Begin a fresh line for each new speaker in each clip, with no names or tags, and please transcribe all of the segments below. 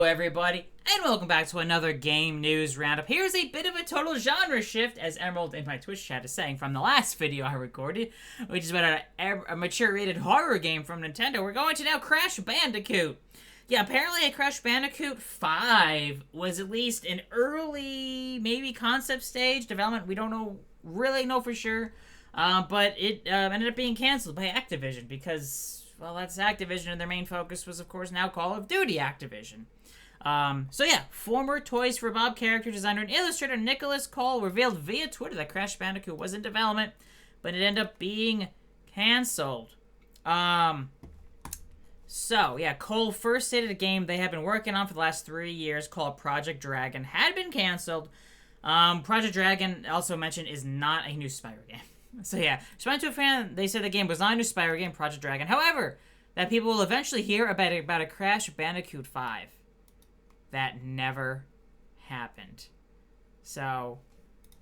Hello everybody, and welcome back to another game news roundup. Here's a bit of a total genre shift, as Emerald in my Twitch chat is saying, from the last video I recorded, which is about a mature rated horror game from Nintendo. We're going to now Crash Bandicoot. Yeah, apparently a Crash Bandicoot 5 was at least an early, maybe concept stage development. We don't really know for sure, but it ended up being canceled by Activision because, well, that's Activision, and their main focus was, of course, now Call of Duty Activision. So yeah, former Toys for Bob character designer and illustrator Nicholas Cole revealed via Twitter that Crash Bandicoot was in development, but it ended up being canceled. So yeah, Cole first stated a game they have been working on for the last 3 years called Project Dragon had been canceled. Project Dragon, also mentioned, is not a new Spyro game. So yeah, responding to a fan, they said the game was not a new Spyro game, Project Dragon. However, that people will eventually hear about a Crash Bandicoot 5. That never happened. So,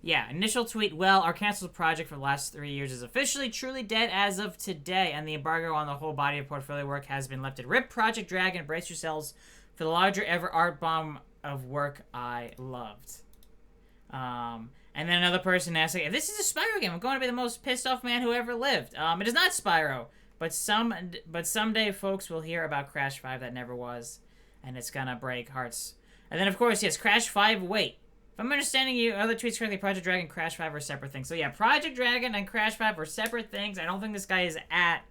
yeah, initial tweet, well, our canceled project for the last 3 years is officially truly dead as of today, and the embargo on the whole body of portfolio work has been lifted. RIP Project Dragon, brace yourselves for the larger ever art bomb of work I loved. And then another person asked, if this is a Spyro game, I'm going to be the most pissed off man who ever lived. It is not Spyro, but someday folks will hear about Crash 5 that never was. And it's gonna break hearts. And then, of course, yes, Crash 5, wait. If I'm understanding you, other tweets correctly, Project Dragon and Crash 5 are separate things. So, yeah, Project Dragon and Crash 5 are separate things. I don't think this guy is at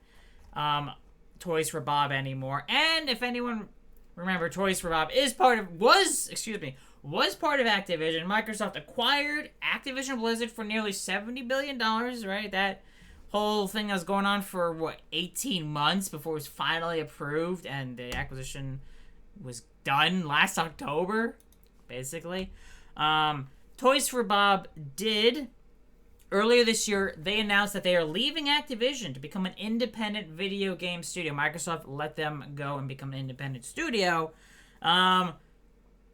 Toys for Bob anymore. And if anyone remember, Toys for Bob was part of Activision. Microsoft acquired Activision Blizzard for nearly $70 billion, right? That whole thing that was going on for, 18 months before it was finally approved, and the acquisition was done last October, basically. Toys for Bob did, earlier this year, they announced that they are leaving Activision to become an independent video game studio. Microsoft let them go and become an independent studio. Now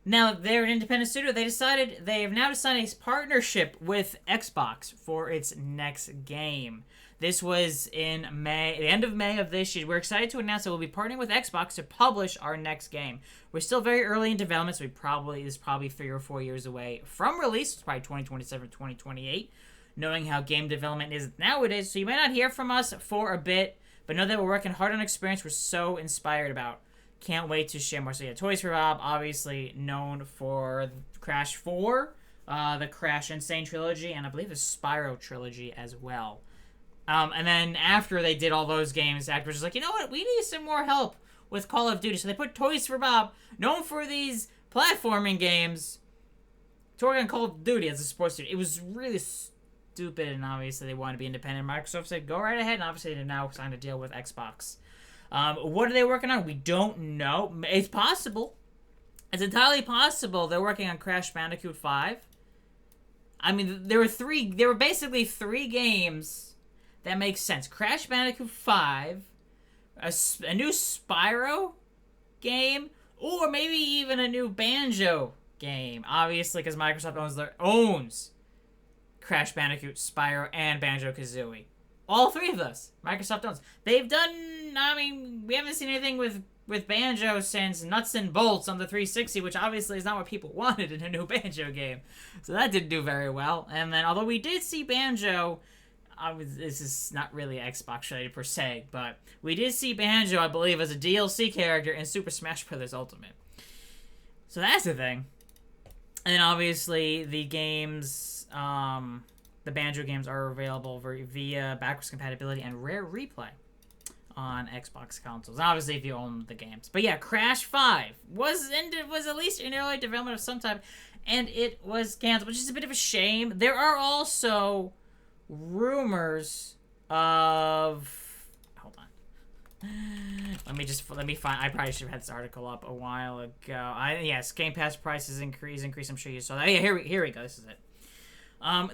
they're an independent studio. They have now decided a partnership with Xbox for its next game. This was in May, the end of May of this year. We're excited to announce that we'll be partnering with Xbox to publish our next game. We're still very early in development, so this is probably 3 or 4 years away from release. It's probably 2027, 2028, knowing how game development is nowadays. So you may not hear from us for a bit, but know that we're working hard on an experience we're so inspired about. Can't wait to share more. So yeah, Toys for Bob, obviously known for Crash 4, the Crash Insane trilogy, and I believe the Spyro trilogy as well. And then after they did all those games, Activision was like, you know what? We need some more help with Call of Duty. So they put Toys for Bob, known for these platforming games, to work on Call of Duty as a sports studio. It was really stupid, and obviously they wanted to be independent. Microsoft said, go right ahead, and obviously they now signed a deal with Xbox. What are they working on? We don't know. It's possible. It's entirely possible they're working on Crash Bandicoot 5. I mean, there were basically 3 games that makes sense. Crash Bandicoot 5, a new Spyro game, or maybe even a new Banjo game. Obviously, because Microsoft owns Crash Bandicoot, Spyro, and Banjo-Kazooie. All 3 of those, Microsoft owns. They've done, we haven't seen anything with Banjo since Nuts and Bolts on the 360, which obviously is not what people wanted in a new Banjo game. So that didn't do very well. And then, although we did see Banjo, this is not really Xbox related per se, but we did see Banjo, I believe, as a DLC character in Super Smash Bros. Ultimate. So that's the thing. And then obviously the games, the Banjo games are available via backwards compatibility and rare replay on Xbox consoles. Obviously, if you own the games. But yeah, Crash 5 was at least in early development of some type, and it was canceled, which is a bit of a shame. There are also rumors of, hold on, let me find, I probably should have had this article up a while ago. Yes, Game Pass prices increase, I'm sure you saw that. Yeah, here we go, this is it.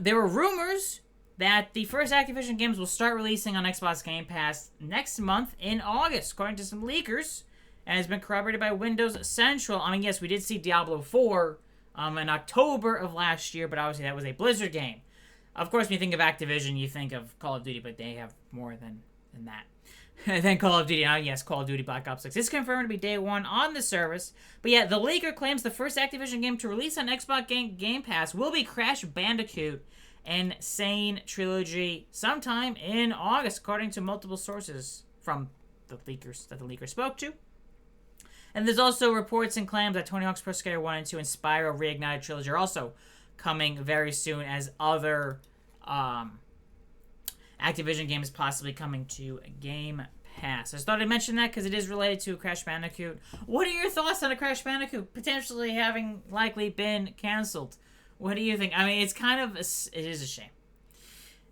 There were rumors that the first Activision games will start releasing on Xbox Game Pass next month in August, according to some leakers, and has been corroborated by Windows Central. I mean, yes, we did see Diablo 4 in October of last year, but obviously that was a Blizzard game. Of course, when you think of Activision, you think of Call of Duty, but they have more than that. And then Call of Duty. Yes, Call of Duty Black Ops 6 is confirmed to be day one on the service. But yeah, the leaker claims the first Activision game to release on Xbox Game Pass will be Crash Bandicoot Insane Trilogy sometime in August, according to multiple sources from the leakers that the leaker spoke to. And there's also reports and claims that Tony Hawk's Pro Skater 1 and 2 and Spyro Reignited Trilogy are also coming very soon as other Activision games possibly coming to Game Pass. I just thought I'd mention that because it is related to Crash Bandicoot. What are your thoughts on a Crash Bandicoot potentially having likely been canceled? What do you think? I mean, it's kind of... it is a shame.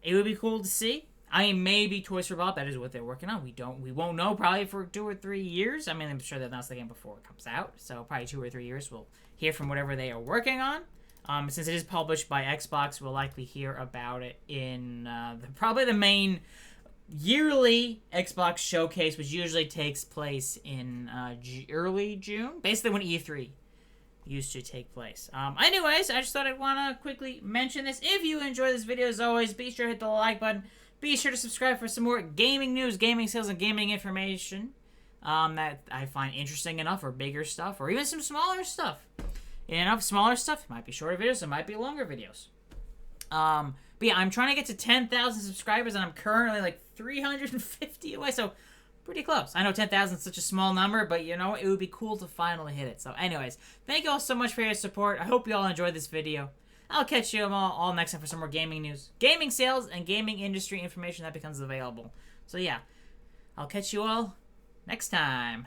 It would be cool to see. I mean, maybe Toys for Bob, that is what they're working on. We won't know probably for 2 or 3 years. I mean, I'm sure they'll announce the game before it comes out. So probably 2 or 3 years we'll hear from whatever they are working on. Since it is published by Xbox, we'll likely hear about it in probably the main yearly Xbox showcase, which usually takes place in early June. Basically when E3 used to take place. Anyways, I just thought I'd want to quickly mention this. If you enjoy this video, as always, be sure to hit the like button. Be sure to subscribe for some more gaming news, gaming sales, and gaming information that I find interesting enough, or bigger stuff, or even some smaller stuff. Enough smaller stuff. It might be shorter videos. It might be longer videos. But yeah, I'm trying to get to 10,000 subscribers, and I'm currently like 350 away, so pretty close. I know 10,000 is such a small number, but you know, it would be cool to finally hit it. So anyways, thank you all so much for your support. I hope you all enjoyed this video. I'll catch you all next time for some more gaming news, gaming sales, and gaming industry information that becomes available. So yeah, I'll catch you all next time.